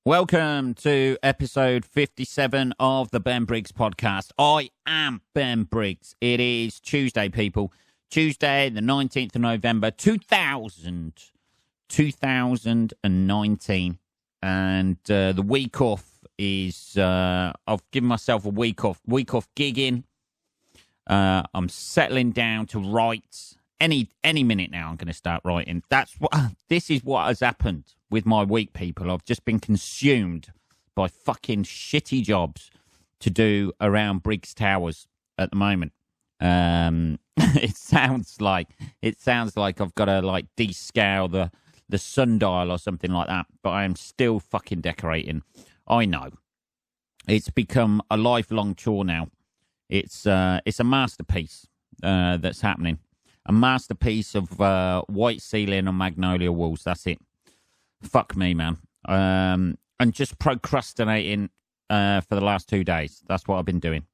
Welcome to episode 57 of the Ben Briggs podcast. I am Ben Briggs. It is Tuesday, people. Tuesday, the 19th of November, 2019. And the week off is, I've given myself a week off gigging. I'm settling down to write. Any minute now I'm going to start writing. This is what has happened with my week, people. I've just been consumed by fucking shitty jobs to do around Briggs Towers at the moment. It sounds like I've got to descale the sundial or something like that, but I am still fucking decorating. I know. It's become a lifelong chore now. It's a masterpiece that's happening. A masterpiece of white ceiling and magnolia walls. That's it. Fuck me, man. And just procrastinating for the last 2 days. That's what I've been doing.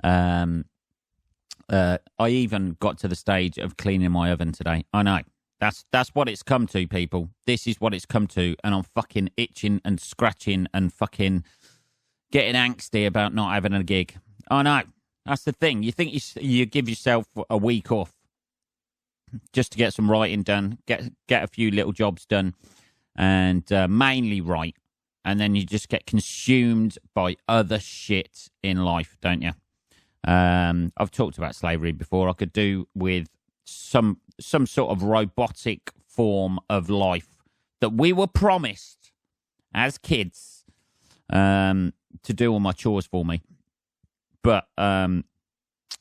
I even got to the stage of cleaning my oven today. I know. That's what it's come to, people. This is what it's come to. And I'm fucking itching and scratching and fucking getting angsty about not having a gig. I know. That's the thing. You think you give yourself a week off just to get some writing done, get a few little jobs done, and mainly write. And then you just get consumed by other shit in life, don't you? I've talked about slavery before. I could do with some sort of robotic form of life that we were promised as kids to do all my chores for me. But,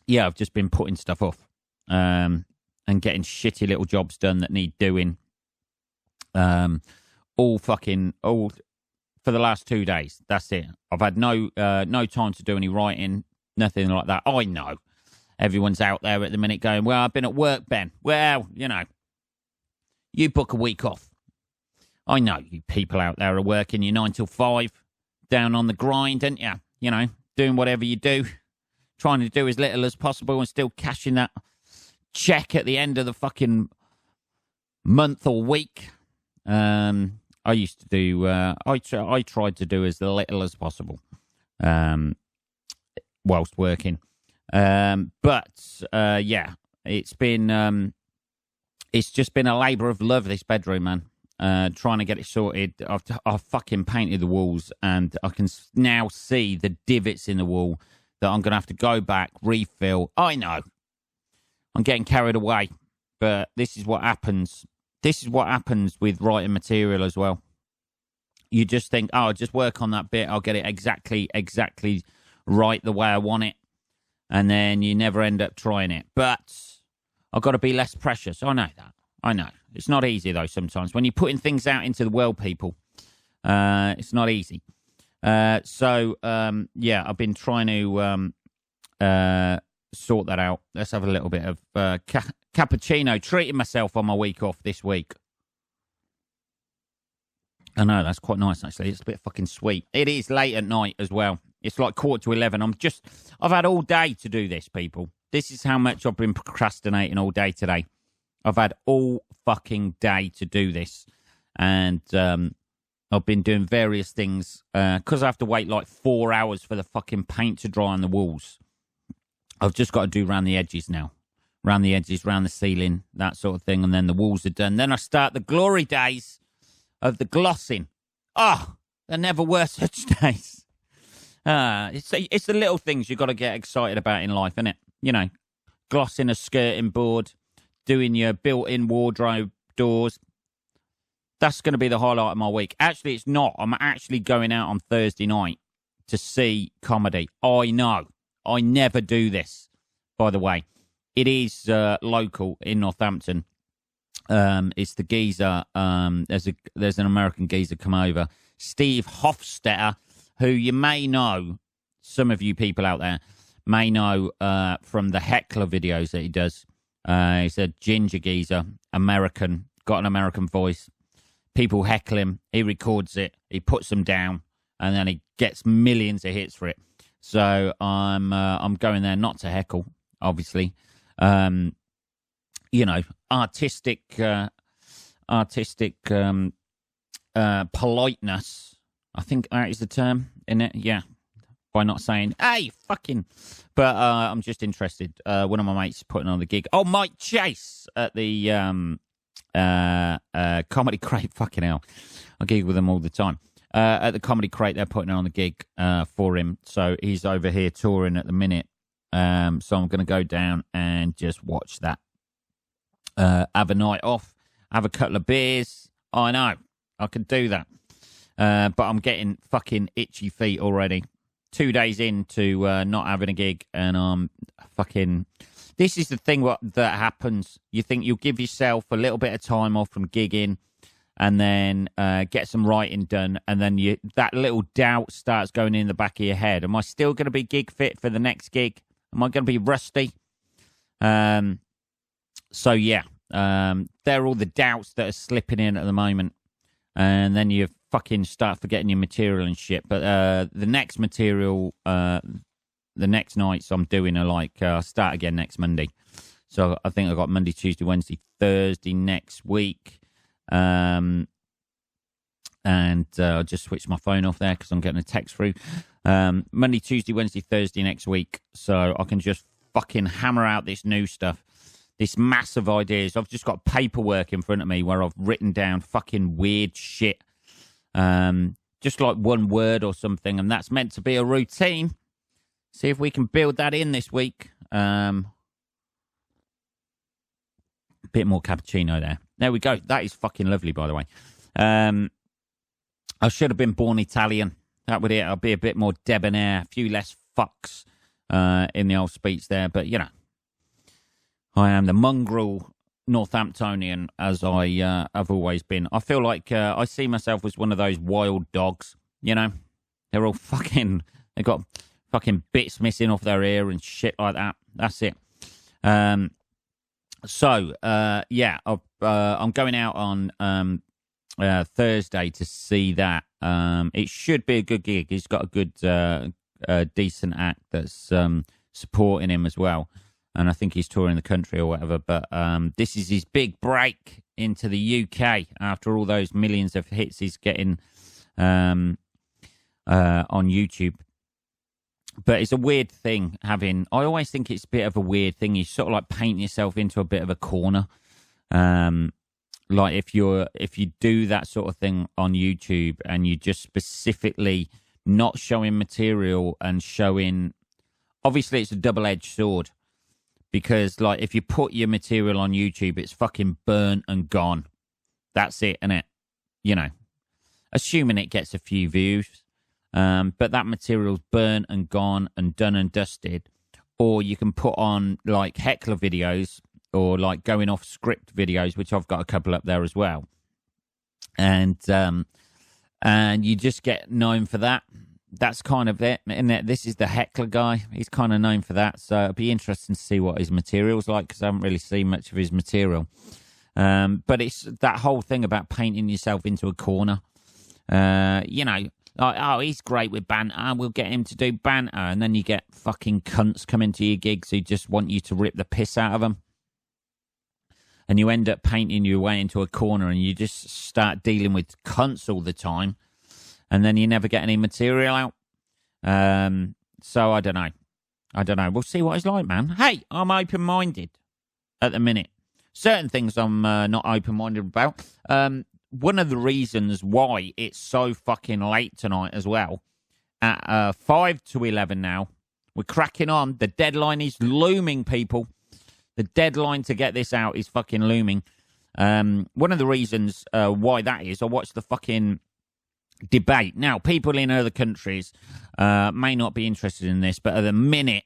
yeah, I've just been putting stuff off and getting shitty little jobs done that need doing all for the last 2 days. That's it. I've had no time to do any writing, nothing like that. I know. Everyone's out there at the minute going, well, I've been at work, Ben. Well, you book a week off. I know you people out there are working your 9 till 5, down on the grind, aren't you? Doing whatever you do, trying to do as little as possible and still cashing that check at the end of the fucking month or week. I used to do, I tried to do as little as possible whilst working. But it's just been a labour of love, this bedroom, man. Trying to get it sorted. I've fucking painted the walls, and I can now see the divots in the wall that I'm going to have to go back, refill. I know. I'm getting carried away, but this is what happens. This is what happens with writing material as well. You just think, I'll just work on that bit. I'll get it exactly right the way I want it. And then you never end up trying it. But I've got to be less precious. I know that. I know. It's not easy, though, sometimes. When you're putting things out into the world, people, it's not easy. So, I've been trying to sort that out. Let's have a little bit of cappuccino. Treating myself on my week off this week. I know, that's quite nice, actually. It's a bit fucking sweet. It is late at night as well. It's like 11:15. I've had all day to do this, people. This is how much I've been procrastinating all day today. I've had all fucking day to do this. And I've been doing various things. Because I have to wait 4 hours for the fucking paint to dry on the walls. I've just got to do around the edges now. Around the edges, around the ceiling, that sort of thing. And then the walls are done. Then I start the glory days of the glossing. Oh, there never were such days. It's the little things you've got to get excited about in life, isn't it? Glossing a skirting board, doing your built-in wardrobe doors. That's going to be the highlight of my week. Actually, it's not. I'm actually going out on Thursday night to see comedy. I know. I never do this, by the way. It is local in Northampton. It's the geezer. There's an American geezer come over, Steve Hofstetter, who you may know. Some of you people out there may know from the heckler videos that he does. He's a ginger geezer, American, got an American voice. People heckle him. He records it. He puts them down, and then he gets millions of hits for it. So I'm going there not to heckle, obviously. Artistic politeness. I think that is the term, isn't it? Yeah. By not saying, hey, fucking. But I'm just interested. One of my mates putting on the gig. Oh, Mike Chase at the Comedy Crate. Fucking hell. I gig with them all the time. At the Comedy Crate, they're putting on the gig for him. So he's over here touring at the minute. So I'm going to go down and just watch that. Have a night off. Have a couple of beers. I know. I can do that. But I'm getting fucking itchy feet already. 2 days into not having a gig, and I'm fucking... This is the thing that happens. You think you'll give yourself a little bit of time off from gigging, and then get some writing done, and then that little doubt starts going in the back of your head. Am I still going to be gig fit for the next gig? Am I going to be rusty? So, yeah. They're all the doubts that are slipping in at the moment. And then you fucking start forgetting your material and shit. But the next material, the next nights I'm doing are like, start again next Monday. So I think I've got Monday, Tuesday, Wednesday, Thursday next week. And I'll just switch my phone off there because I'm getting a text through. Monday, Tuesday, Wednesday, Thursday next week. So I can just fucking hammer out this new stuff. This massive ideas. I've just got paperwork in front of me where I've written down fucking weird shit. Just like one word or something, and that's meant to be a routine. See if we can build that in this week. Bit more cappuccino there. There we go. That is fucking lovely, by the way. I should have been born Italian. That would it. I'll be a bit more debonair, a few less fucks in the old speech there, but you know. I am the mongrel Northamptonian, as I have always been. I feel like I see myself as one of those wild dogs, you know? They're all fucking... They've got fucking bits missing off their ear and shit like that. That's it. Yeah, I'm going out on Thursday to see that. It should be a good gig. He's got a good, decent act that's supporting him as well. And I think he's touring the country or whatever. But this is his big break into the UK after all those millions of hits he's getting on YouTube. But it's a weird thing having... I always think it's a bit of a weird thing. You sort of like paint yourself into a bit of a corner. Like if you do that sort of thing on YouTube and you just specifically not showing material and showing... Obviously, it's a double-edged sword. Because, like, if you put your material on YouTube, it's fucking burnt and gone. That's it, innit? You know. Assuming it gets a few views. But that material's burnt and gone and done and dusted. Or you can put on, like, heckler videos or, like, going off script videos, which I've got a couple up there as well. And you just get known for that. That's kind of it, isn't it? This is the heckler guy. He's kind of known for that. So it'll be interesting to see what his material's like because I haven't really seen much of his material. But it's that whole thing about painting yourself into a corner. You know, like, oh, he's great with banter. We'll get him to do banter. And then you get fucking cunts coming to your gigs who just want you to rip the piss out of them. And you end up painting your way into a corner and you just start dealing with cunts all the time. And then you never get any material out. So I don't know. We'll see what it's like, man. Hey, I'm open-minded at the minute. Certain things I'm not open-minded about. One of the reasons why it's so fucking late tonight as well, at 5 to 11 now, we're cracking on. The deadline is looming, people. The deadline to get this out is fucking looming. One of the reasons why that is, I watched the fucking... debate. Now, people in other countries may not be interested in this, but at the minute,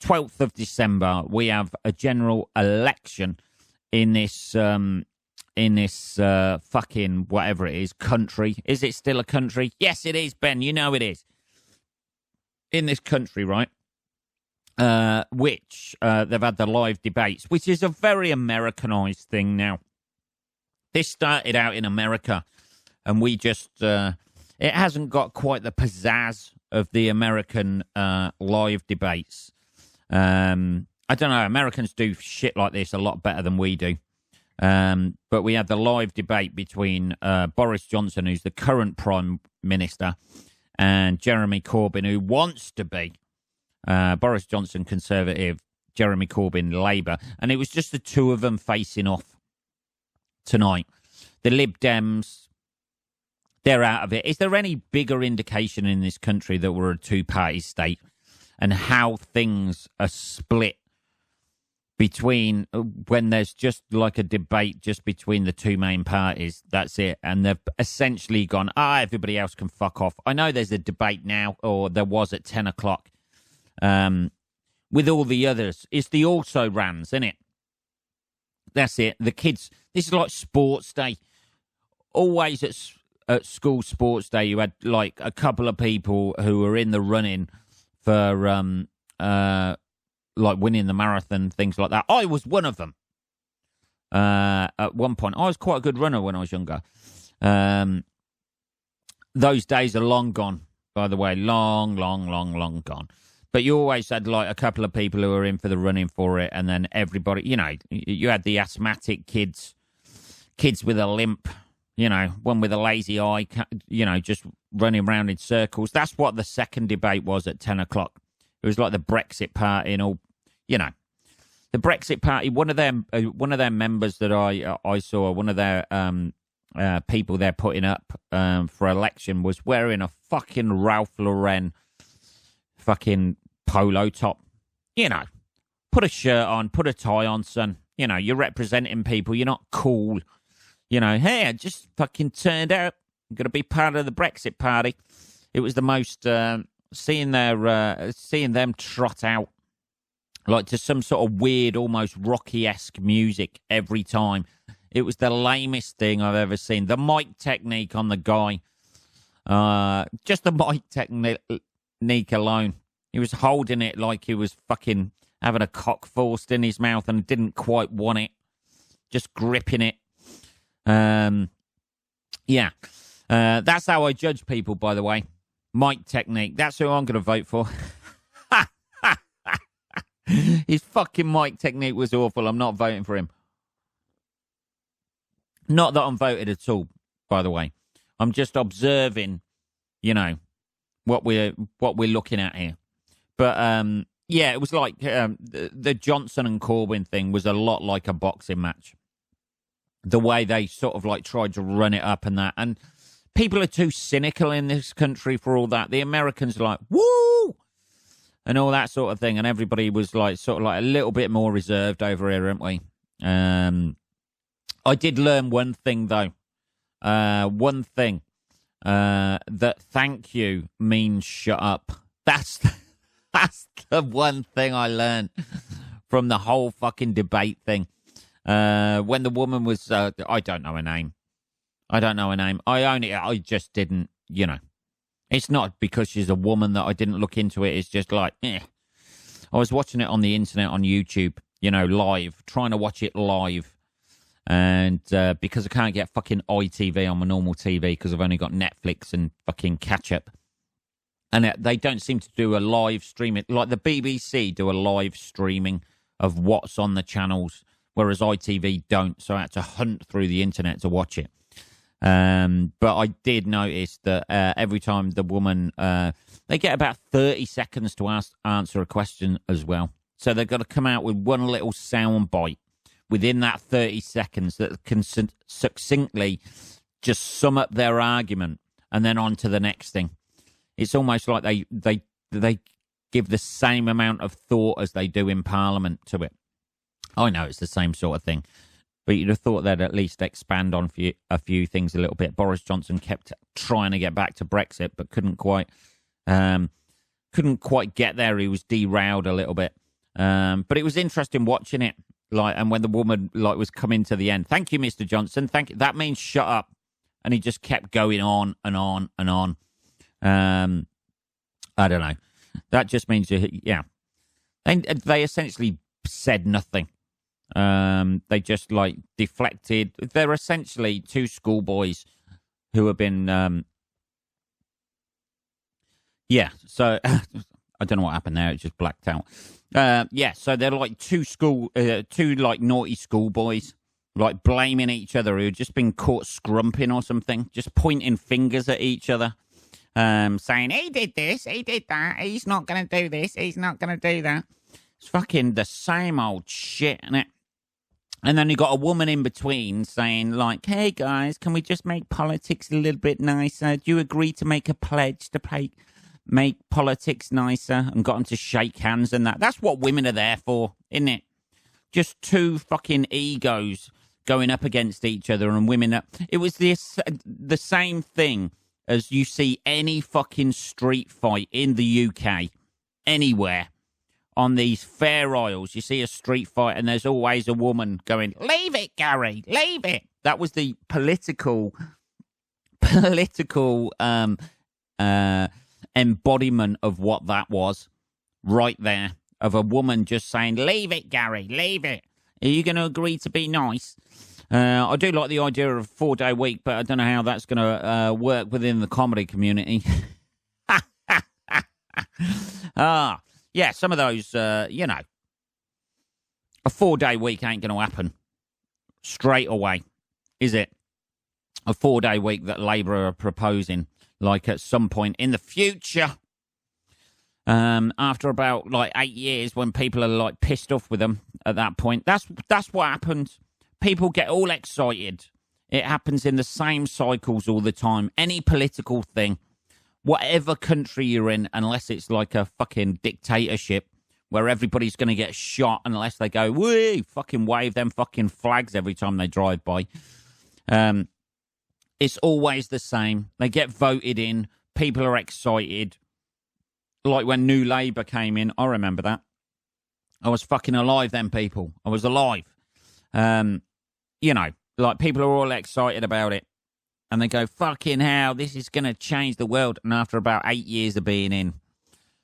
12th of December, we have a general election in this fucking whatever it is, country. Is it still a country? Yes, it is, Ben. You know it is. In this country, right? Which they've had the live debates, which is a very Americanized thing now. This started out in America. And we just, it hasn't got quite the pizzazz of the American live debates. I don't know, Americans do shit like this a lot better than we do. But we had the live debate between Boris Johnson, who's the current Prime Minister, and Jeremy Corbyn, who wants to be Boris Johnson, Conservative, Jeremy Corbyn, Labour. And it was just the two of them facing off tonight. The Lib Dems, they're out of it. Is there any bigger indication in this country that we're a two-party state and how things are split between when there's just like a debate just between the two main parties? That's it. And they've essentially gone, everybody else can fuck off. I know there's a debate now, or there was at 10 o'clock, with all the others. It's the also-rans, isn't it? That's it. The kids, this is like sports day. Always at school sports day, you had like a couple of people who were in the running for like winning the marathon, things like that. I was one of them. At one point, I was quite a good runner when I was younger. Those days are long gone, by the way. Long gone. But you always had like a couple of people who were in for the running for it, and then everybody, you had the asthmatic kids with a limp, one with a lazy eye, just running around in circles. That's what the second debate was at 10 o'clock. It was like the Brexit Party and all, the Brexit Party. One of their members that I saw, one of their people they're putting up for election was wearing a fucking Ralph Lauren fucking polo top. Put a shirt on, put a tie on, son. You're representing people. You're not cool. Hey, I just fucking turned out. I'm going to be part of the Brexit Party. It was the most... seeing them trot out like to some sort of weird, almost Rocky-esque music every time. It was the lamest thing I've ever seen. The mic technique on the guy, just the mic technique alone. He was holding it like he was fucking having a cock forced in his mouth and didn't quite want it. Just gripping it. That's how I judge people, by the way. Mike technique. That's who I'm going to vote for. His fucking mic technique was awful. I'm not voting for him. Not that I'm voted at all, by the way. I'm just observing, what we're looking at here. But it was like the Johnson and Corbyn thing was a lot like a boxing match. The way they sort of like tried to run it up and that, and people are too cynical in this country for all that. The Americans are like, woo! And all that sort of thing. And everybody was like, sort of like a little bit more reserved over here, aren't we? I did learn one thing, though. That thank you means shut up. That's the one thing I learned from the whole fucking debate thing. When the woman was, I don't know her name. I just didn't, It's not because she's a woman that I didn't look into it. It's just like, I was watching it on the internet, on YouTube, live, trying to watch it live. And because I can't get fucking ITV on my normal TV because I've only got Netflix and fucking catch-up. And they don't seem to do a live streaming. Like the BBC do a live streaming of what's on the channels, whereas ITV don't. So I had to hunt through the internet to watch it. But I did notice that every time the woman, they get about 30 seconds to answer a question as well. So they've got to come out with one little sound bite within that 30 seconds that can succinctly just sum up their argument and then on to the next thing. It's almost like they give the same amount of thought as they do in Parliament to it. I know it's the same sort of thing. But you'd have thought they'd at least expand on a few things a little bit. Boris Johnson kept trying to get back to Brexit, but couldn't quite get there. He was derailed a little bit. But it was interesting watching it. And when the woman was coming to the end, thank you, Mr. Johnson. Thank you. That means shut up. And he just kept going on and on and on. I don't know. That just means they essentially said nothing. They just deflected. They're essentially two schoolboys who have been, so I don't know what happened there. It just blacked out. So they're like two naughty schoolboys, blaming each other who had just been caught scrumping or something, just pointing fingers at each other. saying, he did this, he did that, he's not going to do this, he's not going to do that. It's fucking the same old shit, isn't it? And then you got a woman in between saying, like, hey, guys, can we just make politics a little bit nicer? Do you agree to make a pledge to make politics nicer? And got them to shake hands and that. That's what women are there for, isn't it? Just two fucking egos going up against each other and women. It was the same thing as you see any fucking street fight in the UK, anywhere. On these fair isles, you see a street fight and there's always a woman going, leave it, Gary, leave it. That was the political embodiment of what that was right there, of a woman just saying, leave it, Gary, leave it. Are you going to agree to be nice? I do like the idea of a 4-day week, but I don't know how that's going to work within the comedy community. Yeah, some of those, a 4-day week ain't going to happen straight away, is it? A 4-day week that Labour are proposing, like at some point in the future, after about like 8 years, when people are like pissed off with them at that point. That's what happens. People get all excited. It happens in the same cycles all the time. Any political thing. Whatever country you're in, unless it's like a fucking dictatorship where everybody's going to get shot unless they go, woo, fucking wave them fucking flags every time they drive by. It's always the same. They get voted in. People are excited. Like when New Labour came in, I remember that. I was fucking alive then, people. I was alive. Like people are all excited about it. And they go, fucking hell, this is going to change the world. And after about 8 years of being in,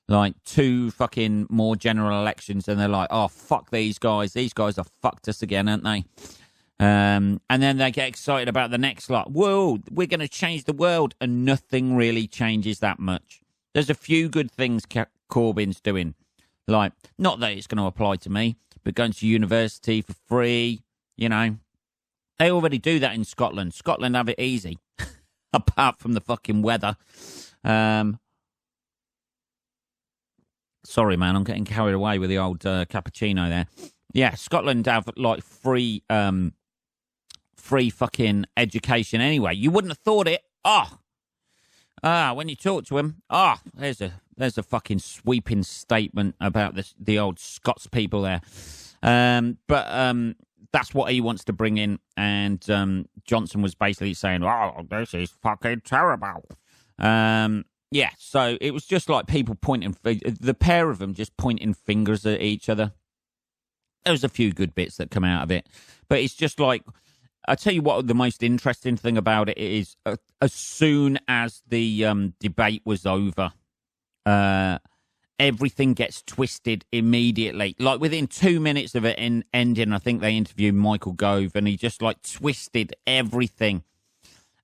like 2 fucking more general elections, and they're like, oh, fuck these guys. These guys have fucked us again, aren't they? And then they get excited about the next lot. Whoa, we're going to change the world. And nothing really changes that much. There's a few good things Corbyn's doing. Like, not that it's going to apply to me, but going to university for free, They already do that in Scotland. Scotland have it easy, apart from the fucking weather. Sorry, man, I'm getting carried away with the old cappuccino there. Yeah, Scotland have like free fucking education anyway. You wouldn't have thought it. When you talk to him, there's a fucking sweeping statement about the old Scots people there. But that's what he wants to bring in. And Johnson was basically saying, oh, this is fucking terrible. Yeah, so it was just like people pointing, the pair of them just pointing fingers at each other. There was a few good bits that come out of it. But it's just like, I'll tell you what the most interesting thing about it is, as soon as the debate was over, everything gets twisted immediately. Like within 2 minutes of it ending, I think they interviewed Michael Gove, and he just like twisted everything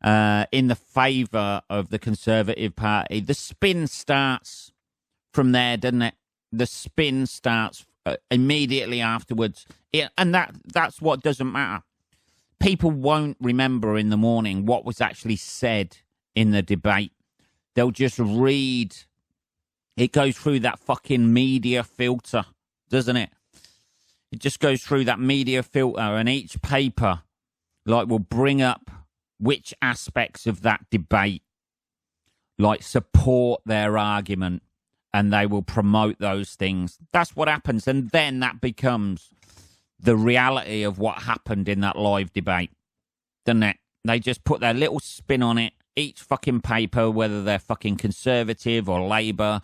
in the favour of the Conservative Party. The spin starts from there, doesn't it? The spin starts immediately afterwards. And that's what doesn't matter. People won't remember in the morning what was actually said in the debate. They'll just read. It goes through that fucking media filter, doesn't it? It just goes through that media filter, and each paper will bring up which aspects of that debate support their argument, and they will promote those things. That's what happens, and then that becomes the reality of what happened in that live debate, doesn't it? They just put their little spin on it. Each fucking paper, whether they're fucking Conservative or Labour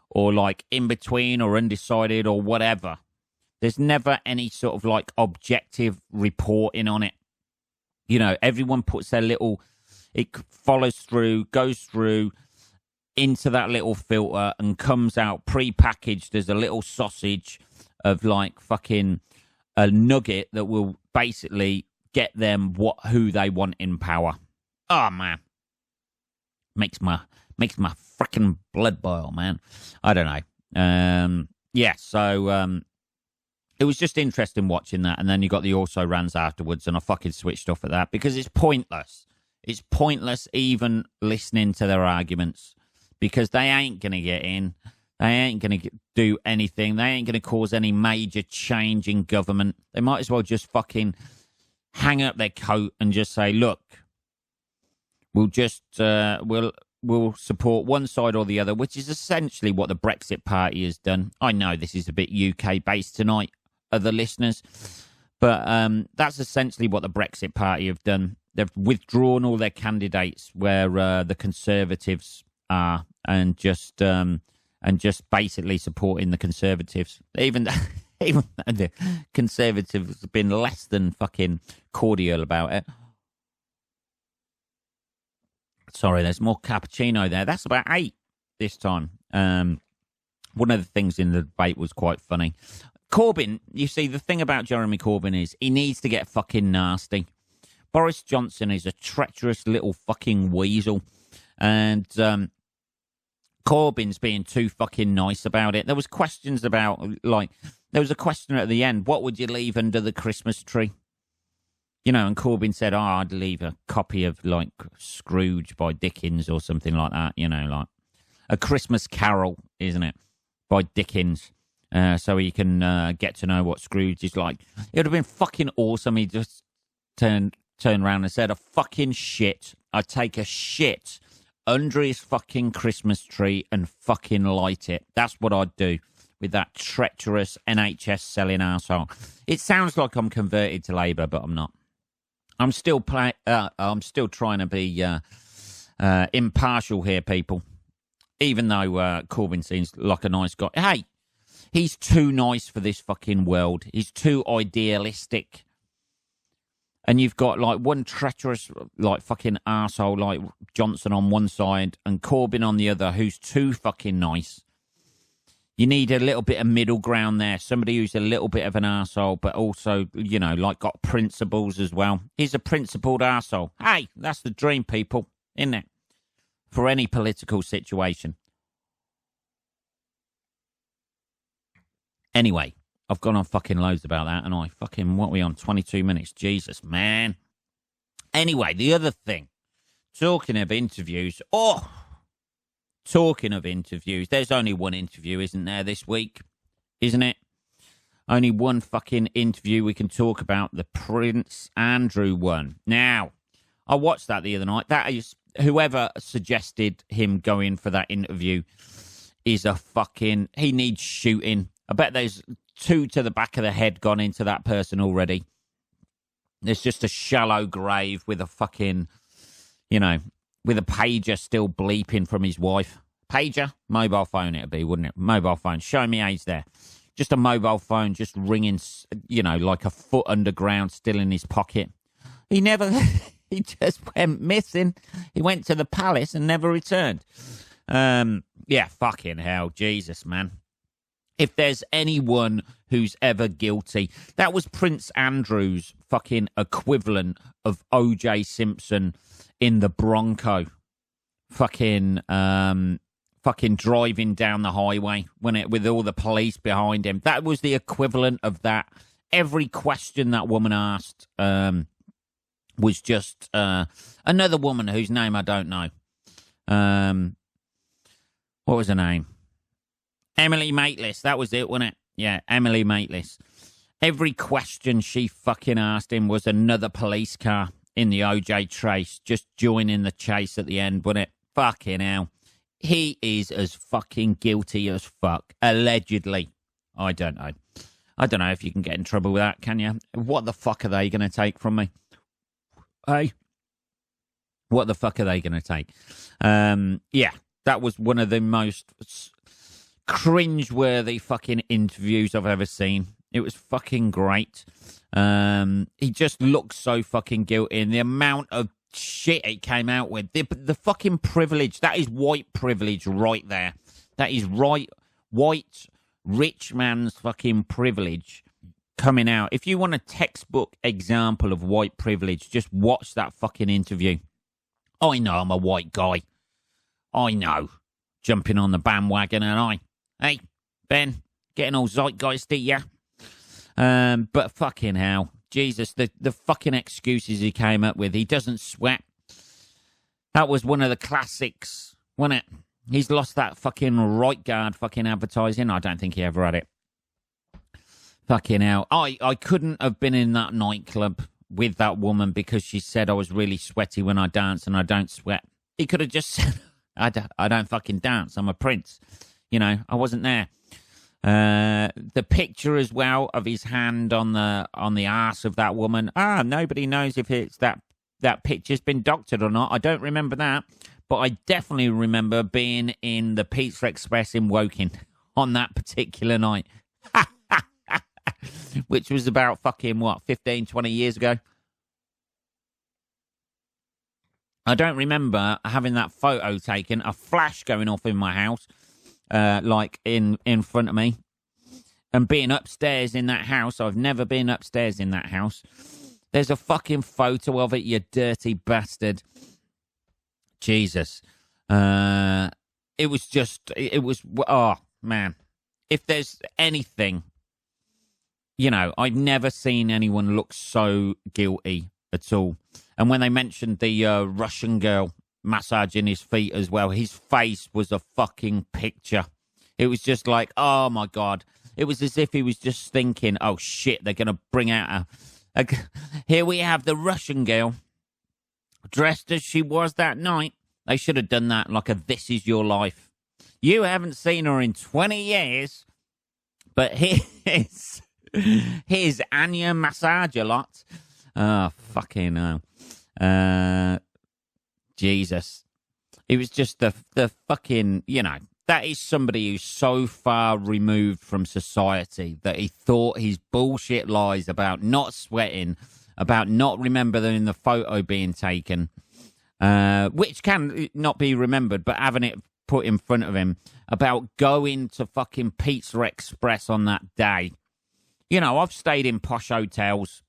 or in between or undecided or whatever. There's never any sort of objective reporting on it. Everyone puts their little, it follows through, goes through into that little filter and comes out pre-packaged as a little sausage of fucking a nugget that will basically get them who they want in power. Oh man, makes my freaking blood boil, man. I don't know. So it was just interesting watching that, and then you got the also rans afterwards, and I fucking switched off at that because it's pointless. It's pointless even listening to their arguments. because they ain't going to get in. They ain't going to do anything. They ain't going to cause any major change in government. They might as well just fucking hang up their coat and just say, look, we'll just, we'll support one side or the other, which is essentially what the Brexit Party has done. I know this is a bit UK-based tonight, other listeners, but that's essentially what the Brexit Party have done. They've withdrawn all their candidates where the Conservatives are, and just basically supporting the Conservatives. Even though the Conservatives have been less than fucking cordial about it. Sorry, there's more cappuccino there. That's about 8 this time. One of the things in the debate was quite funny. Corbyn, you see, the thing about Jeremy Corbyn is he needs to get fucking nasty. Boris Johnson is a treacherous little fucking weasel. And Corbyn's being too fucking nice about it. There was questions about, like, there was a question at the end, what would you leave under the Christmas tree? You know, and Corbyn said, I'd leave a copy of, like, Scrooge by Dickens or something like that, you know, like A Christmas Carol, isn't it, by Dickens, so he can get to know what Scrooge is like. It would have been fucking awesome. He just turned around and said, a fucking shit. I'd take a shit under his fucking Christmas tree and fucking light it. That's what I'd do with that treacherous NHS selling arsehole. It sounds like I'm converted to Labour, but I'm not. I'm still trying to be impartial here, people. Even though Corbyn seems like a nice guy. Hey, he's too nice for this fucking world. He's too idealistic. And you've got, like, one treacherous, like, fucking arsehole like Johnson on one side and Corbyn on the other, who's too fucking nice. You need a little bit of middle ground there. Somebody who's a little bit of an arsehole, but also, you know, like, got principles as well. He's a principled arsehole. Hey, that's the dream, people, isn't it? For any political situation. Anyway, I've gone on fucking loads about that, and what are we on, 22 minutes? Jesus, man. Anyway, the other thing, talking of interviews, there's only one interview, isn't there, this week? Isn't it? Only one fucking interview we can talk about, the Prince Andrew one. Now, I watched that the other night. That is, whoever suggested him going for that interview is a fucking, he needs shooting. I bet there's 2 to the back of the head gone into that person already. There's just a shallow grave with a fucking, you know, with a pager still bleeping from his wife. Pager? Mobile phone it'd be, wouldn't it? Mobile phone. Show me age there. Just a mobile phone just ringing, you know, like a foot underground still in his pocket. He just went missing. He went to the palace and never returned. Yeah, fucking hell. Jesus, man. If there's anyone who's ever guilty, that was Prince Andrew's fucking equivalent of O.J. Simpson in the Bronco. Fucking driving down the highway with all the police behind him. That was the equivalent of that. Every question that woman asked was just another woman whose name I don't know. What was her name? Emily Maitlis, that was it, wasn't it? Yeah, Emily Maitlis. Every question she fucking asked him was another police car in the OJ trace, just joining the chase at the end, wasn't it? Fucking hell. He is as fucking guilty as fuck, allegedly. I don't know. I don't know if you can get in trouble with that, can you? What the fuck are they going to take from me? Hey? What the fuck are they going to take? Yeah, that was one of the most cringe-worthy fucking interviews I've ever seen. It was fucking great. He just looked so fucking guilty, and the amount of shit he came out with, the fucking privilege, that is white privilege right there. That is white rich man's fucking privilege coming out. If you want a textbook example of white privilege, just watch that fucking interview. I know I'm a white guy. I know. Jumping on the bandwagon, and hey, Ben, getting all zeitgeisty, yeah? But fucking hell. Jesus, the fucking excuses he came up with. He doesn't sweat. That was one of the classics, wasn't it? He's lost that fucking right guard fucking advertising. I don't think he ever had it. Fucking hell. I couldn't have been in that nightclub with that woman because she said I was really sweaty when I dance and I don't sweat. He could have just said, I don't fucking dance. I'm a prince. You know, I wasn't there. The picture as well of his hand on the arse of that woman. Nobody knows if it's that picture's been doctored or not. I don't remember that. But I definitely remember being in the Pizza Express in Woking on that particular night. Which was about fucking, 15, 20 years ago? I don't remember having that photo taken, a flash going off in my house, like in front of me, and being upstairs in that house. I've never been upstairs in that house. There's a fucking photo of it, you dirty bastard. Jesus. It was, oh, man. If there's anything, you know, I've never seen anyone look so guilty at all. And when they mentioned the Russian girl massaging his feet as well, his face was a fucking picture. It was just like, oh, my God. It was as if he was just thinking, oh, shit, they're going to bring out here we have the Russian girl dressed as she was that night. They should have done that like a This Is Your Life. You haven't seen her in 20 years, but here's Anya Massage-a-Lot. Oh, fucking hell. Jesus. It was just the fucking, you know, that is somebody who's so far removed from society that he thought his bullshit lies about not sweating, about not remembering the photo being taken, which can not be remembered, but having it put in front of him, about going to fucking Pizza Express on that day. You know, I've stayed in posh hotels.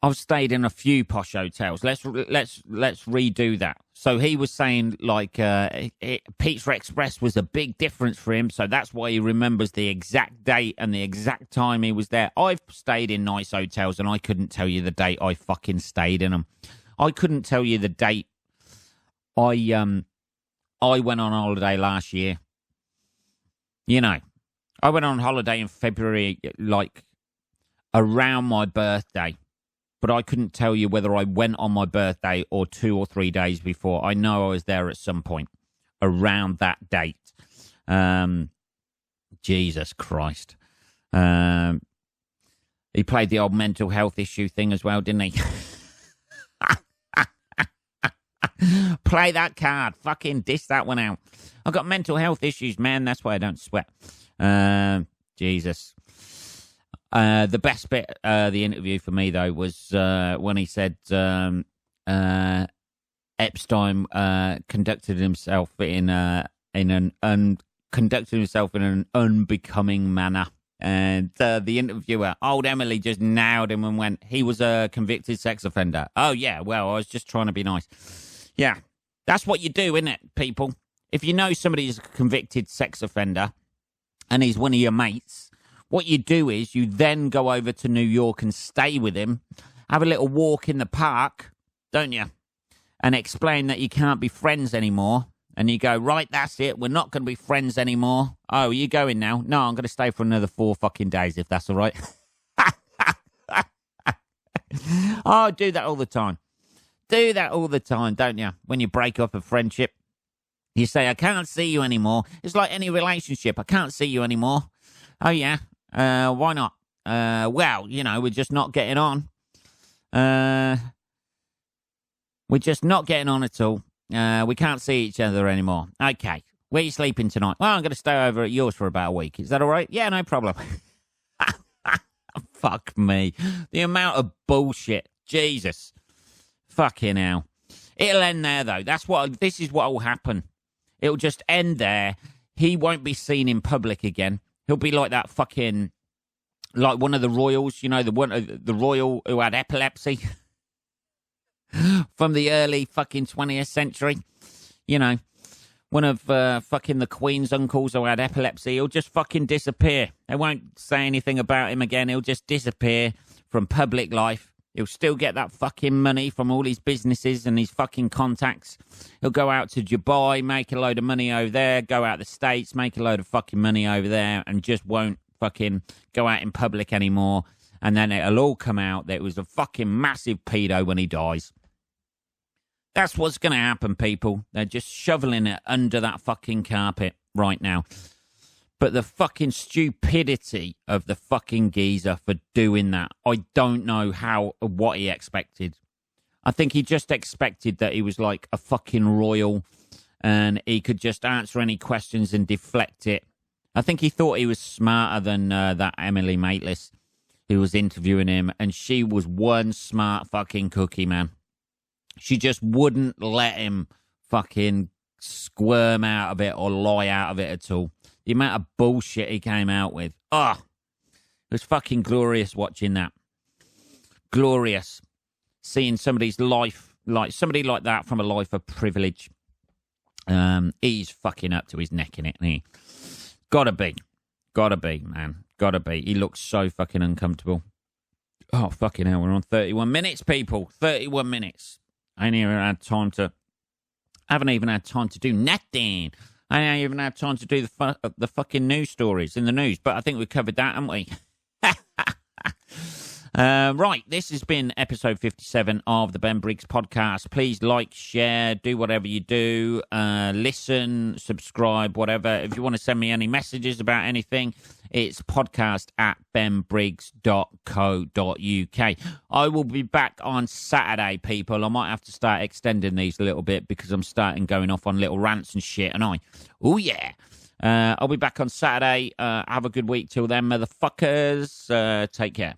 I've stayed in a few posh hotels. Let's redo that. So he was saying like Pizza Express was a big difference for him, so that's why he remembers the exact date and the exact time he was there. I've stayed in nice hotels and I couldn't tell you the date I fucking stayed in them. I couldn't tell you the date I went on holiday last year. You know, I went on holiday in February, like around my birthday. But I couldn't tell you whether I went on my birthday or 2 or 3 days before. I know I was there at some point around that date. Jesus Christ. He played the old mental health issue thing as well, didn't he? Play that card. Fucking dish that one out. I've got mental health issues, man. That's why I don't sweat. Jesus. The best bit, the interview for me though, was when he said Epstein conducted himself in an unbecoming manner, and the interviewer, old Emily, just nailed him and went, "He was a convicted sex offender." Oh yeah, well, I was just trying to be nice. Yeah, that's what you do, isn't it, people? If you know somebody's a convicted sex offender and he's one of your mates, what you do is you then go over to New York and stay with him, have a little walk in the park, don't you? And explain that you can't be friends anymore. And you go, right, that's it. We're not going to be friends anymore. Oh, are you going now? No, I'm going to stay for another 4 fucking days, if that's all right. Oh, do that all the time. Do that all the time, don't you? When you break up a friendship, you say, I can't see you anymore. It's like any relationship. I can't see you anymore. Oh, yeah. Why not? Well, you know, we're just not getting on. We're just not getting on at all. We can't see each other anymore. Okay. Where are you sleeping tonight? Well, I'm going to stay over at yours for about a week. Is that all right? Yeah, no problem. Fuck me. The amount of bullshit. Jesus. Fucking hell. It'll end there, though. This is what will happen. It'll just end there. He won't be seen in public again. He'll be like that fucking, like one of the royals, you know, the royal who had epilepsy from the early fucking 20th century. You know, one of fucking the Queen's uncles who had epilepsy. He'll just fucking disappear. They won't say anything about him again. He'll just disappear from public life. He'll still get that fucking money from all his businesses and his fucking contacts. He'll go out to Dubai, make a load of money over there, go out the States, make a load of fucking money over there, and just won't fucking go out in public anymore. And then it'll all come out that it was a fucking massive pedo when he dies. That's what's going to happen, people. They're just shoveling it under that fucking carpet right now. But the fucking stupidity of the fucking geezer for doing that, I don't know what he expected. I think he just expected that he was like a fucking royal and he could just answer any questions and deflect it. I think he thought he was smarter than that Emily Maitlis who was interviewing him, and she was one smart fucking cookie, man. She just wouldn't let him fucking squirm out of it or lie out of it at all. The amount of bullshit he came out with. Oh, it was fucking glorious watching that. Glorious. Seeing somebody's life, like somebody like that from a life of privilege. He's fucking up to his neck in it, isn't he? Gotta be, man. Gotta be. He looks so fucking uncomfortable. Oh, fucking hell. We're on 31 minutes, people. 31 minutes. I haven't even had time to do nothing. I ain't even had time to do the fucking news stories in the news, but I think we covered that, haven't we? Right, this has been episode 57 of the Ben Briggs podcast. Please like, share, do whatever you do, listen, subscribe, whatever. If you want to send me any messages about anything, it's podcast@benbriggs.co.uk. I will be back on Saturday, people. I might have to start extending these a little bit because I'm starting going off on little rants and shit, and oh yeah. I'll be back on Saturday. Have a good week till then, motherfuckers. Take care.